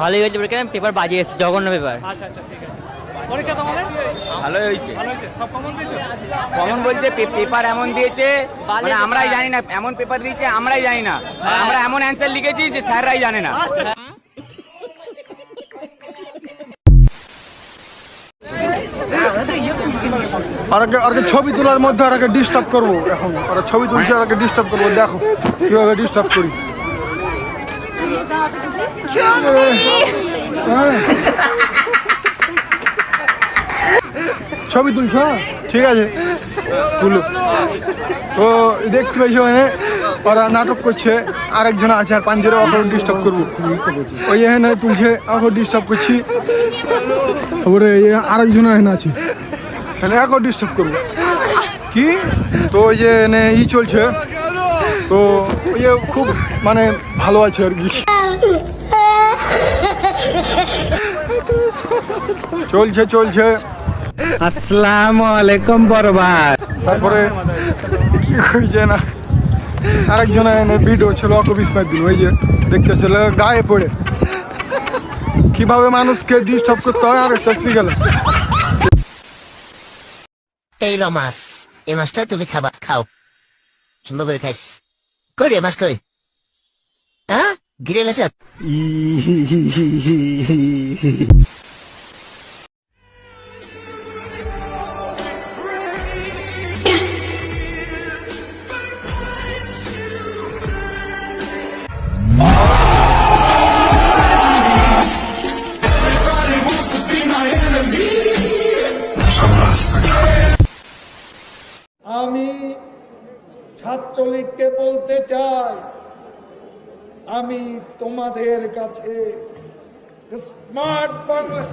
ভালোই হয়েছে পরীক্ষা, পেপার বাজিয়ে এসেছে, জঘন্য পেপার। আচ্ছা আচ্ছা, ঠিক আছে। পরীক্ষা তোমাদের ভালোই হয়েছে। ভালো হয়েছে? সব কমন পেয়েছো? কমন বলতে পেপার এমন দিয়েছে মানে আমরাই জানি না, এমন পেপার দিয়েছে আমরাই জানি না, আর আমরা এমন অ্যান্সার লিখেছি যে স্যাররাই জানে না। আচ্ছা আর ছবি তোলার মধ্যে আর ডিস্টার্ব করবো। এখন ওরা ছবি তুলছে, আর ডিস্টার্ব করবো। দেখো কিভাবে ডিস্টার্ব করি। ছবি তুলছ? ঠিক আছে, তুলো। তো দেখতে পাইছো মানে ওরা নাটক করছে, আরেকজন আছে আর পাঞ্জেরে ওকে ডিস্টার্ব করবো। ওই এখানে তুলছে, ওকে ডিস্টার্ব করছি। তারপরে আরেকজন এখানে আছে, এখানে ওকে ডিস্টার্ব করবো কি। তো ওই যে ই চলছে, তো ওই যে খুব মানে ভালো আছে আর কি, চলছে। আসসালামু আলাইকুম বড় ভাই। তারপরে কি হয়েছে না, আরেকজন ভিডিও ছিল ওকে বিস্মার দিন। ওই যে দেখতে চলে গায়ে পড়ে কিভাবে মানুষকে ডিস্টার্ব করতে হয়, আর শিখে গেল। এই লো মাছ, এই মাছটা তুমি খাও, সুন্দর করে খাইস। কই রে মাছ, কই? হ্যাঁ, গিরে গেছে। আমি ছাত্রলীগকে বলতে চাই, আমি তোমাদের কাছে স্মার্ট বাংলা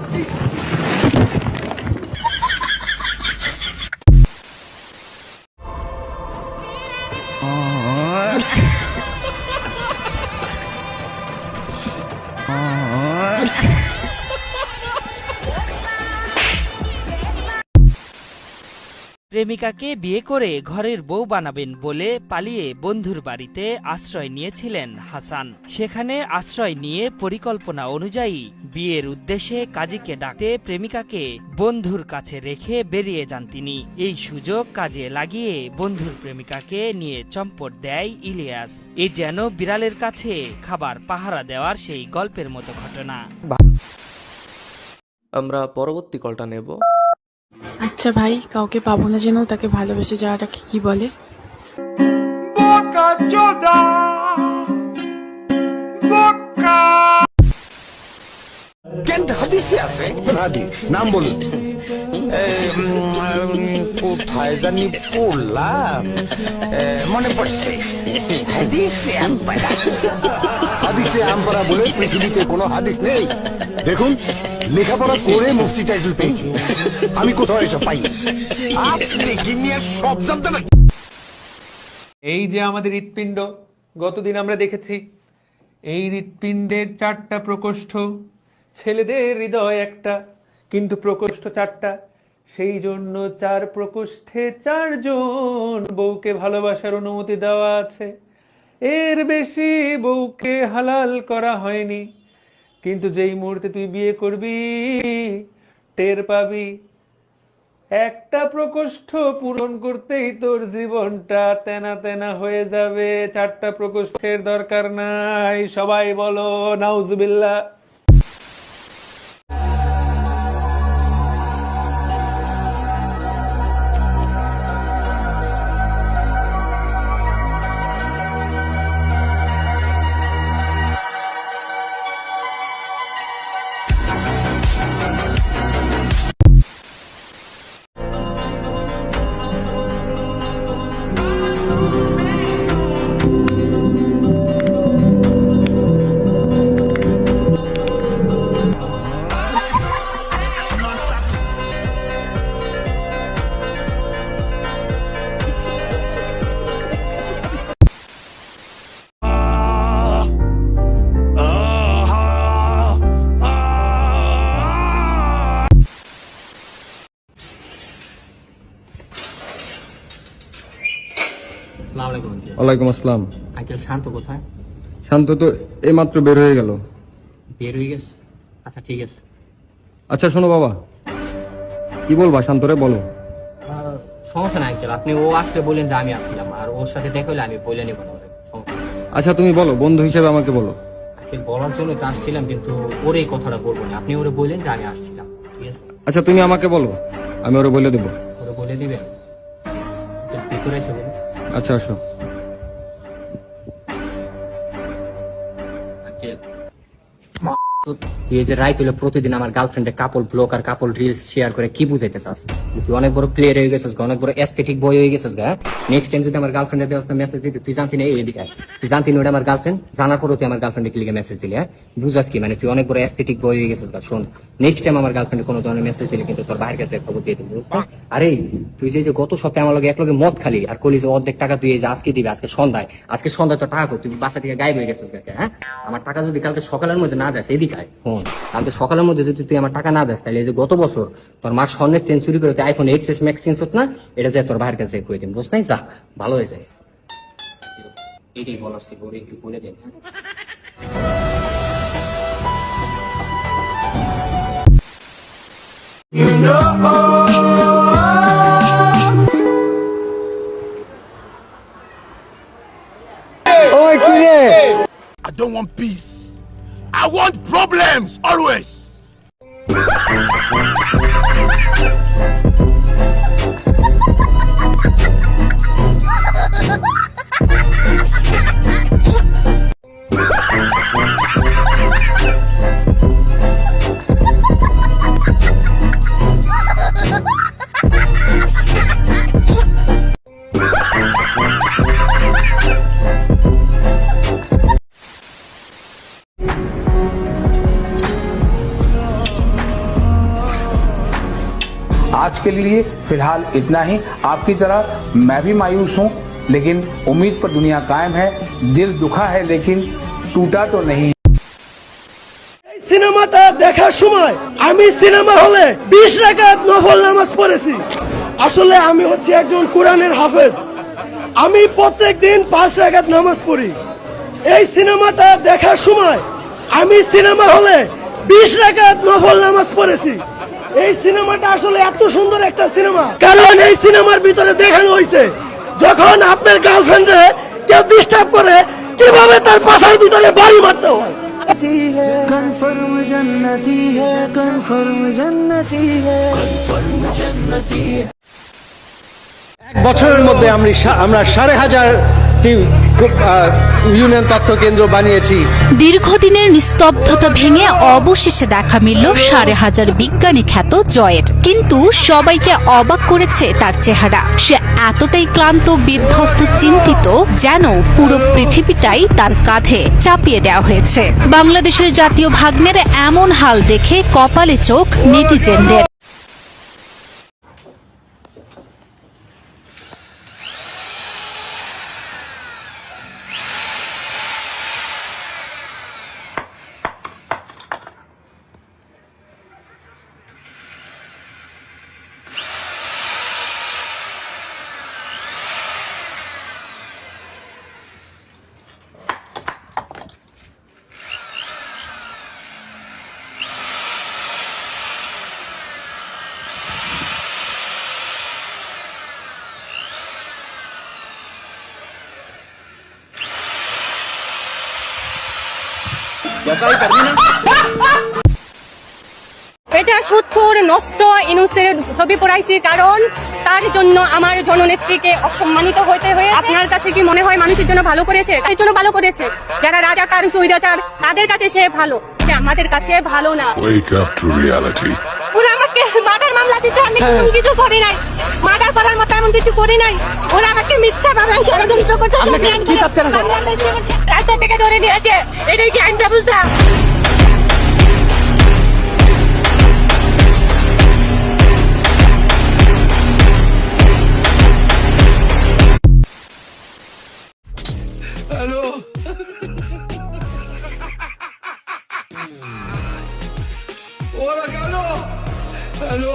প্রেমিকাকে বিয়ে করে ঘরের বউ বানাবেন বলে পালিয়ে বন্ধুর বাড়িতে আশ্রয় নিয়েছিলেন হাসান। সেখানে আশ্রয় নিয়ে পরিকল্পনা অনুযায়ী বিয়ের উদ্দেশ্যে কাজীকে ডাকতে প্রেমিকাকে বন্ধুর কাছে রেখে বেরিয়ে যান তিনি। এই সুযোগ কাজে লাগিয়ে বন্ধুর প্রেমিকাকে নিয়ে চম্পট দেয় ইলিয়াস। এ যেন বিড়ালের কাছে খাবার পাহারা দেওয়ার সেই গল্পের মতো ঘটনা। আমরা পরবর্তী কলটা নেব। আচ্ছা ভাই, কাউকে পাবো না যেন তাকে ভালোবেসে যাওয়াটাকে কি বলে? হাদিসে আছে, হাদিস নাম বলুন। কোথায় জানি পড়লাম, মনে পড়ছে। হাদিসে আমপারা বলে পৃথিবীতে কোনো হাদিস নেই। দেখুন, লেখাপড়া করে মুফতি টাইটেল পেয়েছি, আমি কোথাও এসব পাই। আপনি কি নিয়ে সব জানতেন? এই যে আমাদের হৃৎপিণ্ড, গতদিন আমরা দেখেছি এই হৃৎপিণ্ডের 4টা প্রকোষ্ঠ। ছেলেদের হৃদয় একটা, কিন্তু প্রকোষ্ঠ 4টা। সেই জন্য 4 প্রকোষ্ঠে 4 জন বউকে ভালোবাসার অনুমতি দেওয়া আছে। এর বেশি বউকে হালাল করা হয়নি। কিন্তু যেই মুহূর্তে তুই বিয়ে করবি, টের পাবি একটা প্রকোষ্ঠ পূরণ করতেই তোর জীবনটা তেনা তেনা হয়ে যাবে। 4টা প্রকোষ্ঠের দরকার নাই। সবাই বলো নাউজুবিল্লাহ। ওয়ালাইকুম আসসালাম। আঙ্কেল শান্ত কোথায়? শান্ত তো এইমাত্র বের হয়ে গেল। বের হয়ে গেছে? আচ্ছা ঠিক আছে। আচ্ছা শোনো বাবা, কি বলবা শান্তরে বলো। সমস্যা নাই আঙ্কেল, আপনি ও আসলে বললেন যে আমি আসছিলাম, আর ওর সাথে দেখা হলে আমি বলে নেবো না। আচ্ছা তুমি বলো, বন্ধু হিসেবে আমাকে বলো। আঙ্কেল বলার জন্য তো আসছিলাম, কিন্তু ওর এই কথাটা বলবো না, আপনি ওরে বললেন যে আমি আসছিলাম, ঠিক আছে? আচ্ছা তুমি আমাকে বলো, আমি ওরে বলে দেবো। ওরে বলে দিবেন, ভিতরে এসে বলুন। আচ্ছা আসো। তুই এই যে রাইত হলে প্রতিদিন আমার গার্লফ্রেন্ডের কাপল ব্লগ আর কাপল রিলস শেয়ার করে কি বুঝাইতে চাস? তুই অনেক বড় প্লেয়ার হয়ে গেছিস, অনেক বড় এস্থেটিক বয় হয়ে গেছিস গা। নেক্সট টাইম যদি আমার গার্লফ্রেন্ডের ব্যবস্থা মেসেজ দিতে, তুই জানতি না এদিকে, তুই জানতি না ওটা আমার গার্লফ্রেন্ড, জানার পরও তুই আমার গার্লফ্রেন্ডে ক্লিকে মেসেজ দিলি, হ্যাঁ? বুঝাস কি মানে? তুই অনেক বড় এস্থেটিক বয় হয়ে গেছিস গা। শোন, নেক্সট টাইম আমার গার্লফ্রেন্ডে কোনো ধরনের মেসেজ দিলে কিন্তু তোর বাইরের কাছে খবর দিয়ে দিবি, বুঝলি? আরে তুই যে গত সপ্তাহে আমার লগে এক লগে মদ খালি আর কলিস অর্ধেক টাকা তুই এই যে আজকে দিবি, আজকে সন্ধ্যায় তো টাকা কর, তুই বাসা থেকে গায়েব হয়ে গেছিস গা, হ্যাঁ? আমার টাকা যদি কালকে সকালের মধ্যে না দেয় এদিকে আয়। ফোন কালকে সকালের মধ্যে যদি তুই আমার টাকা না দেস, তাহলে এই যে গত বছর তোর মার স্বর্ণের চেন চুরি করে তুই আইফোন এক্সএস ম্যাক্স চেঞ্জ হত না, এটা যে তোর ভাইয়ের কাছে কই দিন, বুঝতে যা ভালো হয়ে যাইস। এটাই বলার ছিল, ওরে একটু বলে দেন। I don't want peace. I want problems always. आज के लिए फिलहाल इतना ही। आपकी तरह मैं भी मायूस हूँ, लेकिन उम्मीद पर दुनिया कायम है। दिल दुखा है लेकिन टूटा तो नहीं। সিনেমাটা দেখার সময় আমি সিনেমা হলে 20 রাকাত নফল নামাজ পড়েছি। আসলে আমি হচ্ছে একজন কোরআনের হাফেজ, আমি প্রত্যেকদিন 5 রাকাত নামাজ পড়ি। এই সিনেমাটা দেখার সময় আমি সিনেমা হলে 20 রাকাত নফল নামাজ পড়েছি। এই সিনেমাটা আসলে এত সুন্দর একটা সিনেমা, কারণ এই সিনেমার ভিতরে দেখানো হয়েছে যখন আপনার গার্লফ্রেন্ডে কেউ ডিস্টার্ব করে কিভাবে তার পাশার ভিতরে বাড়ি মারতে হয়। কনফার্ম জান্নতি है কনফার্ম জান্নতি है কনফার্ম জান্নতি। এক বছরের মধ্যে আমরা 5,500টি ইউনিয়ন তথ্য কেন্দ্র বানিয়েছি। দীর্ঘদিনের নিস্তব্ধতা ভেঙে অবশেষে দেখা মিলল 5,500 বিজ্ঞানী খ্যাত জয়ের। কিন্তু সবাইকে অবাক করেছে তার চেহারা। সে এতটাই ক্লান্ত, বিধ্বস্ত, চিন্তিত, যেন পুরো পৃথিবীটাই তার কাঁধে চাপিয়ে দেওয়া হয়েছে। বাংলাদেশের জাতীয় ভাগ্নের এমন হাল দেখে কপালে চোখ নেটিজেনদের। এটা সুদখোর নষ্ট ইনুসের ছবি পড়াইছি, কারণ তার জন্য আমার জননেত্রীকে অসম্মানিত হতে হয়ে। আপনার কাছে কি মনে হয় মানুষের জন্য ভালো করেছে? তার জন্য ভালো করেছে। যারা রাজাকার স্বৈরাচার তাদের কাছে সে ভালো, সে আমাদের কাছে ভালো না। ওরা আমাকে মার্ডার মামলা দিতে, আমি কিছু করি নাই, মার্ডার করার মতো এমন কিছু করি নাই। ওরা আমাকে মিথ্যা মামলায় ষড়যন্ত্র করতে রাস্তা থেকে ধরে নিয়েছে। এটাই কি আইন ব্যবস্থা? হ্যালো ওরা কেন? হ্যালো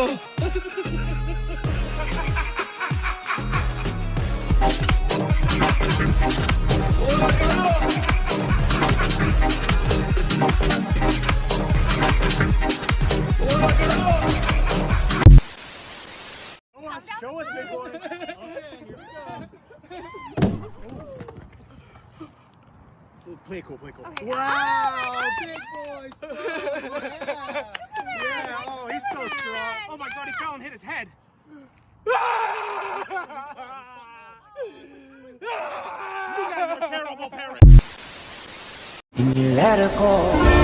ওরা কেন? Play it cool, play it cool. Okay. Wow, big boys. Yeah, oh, he's so strong. Oh my God, he fell and hit his head. You guys are terrible parents. Let her go.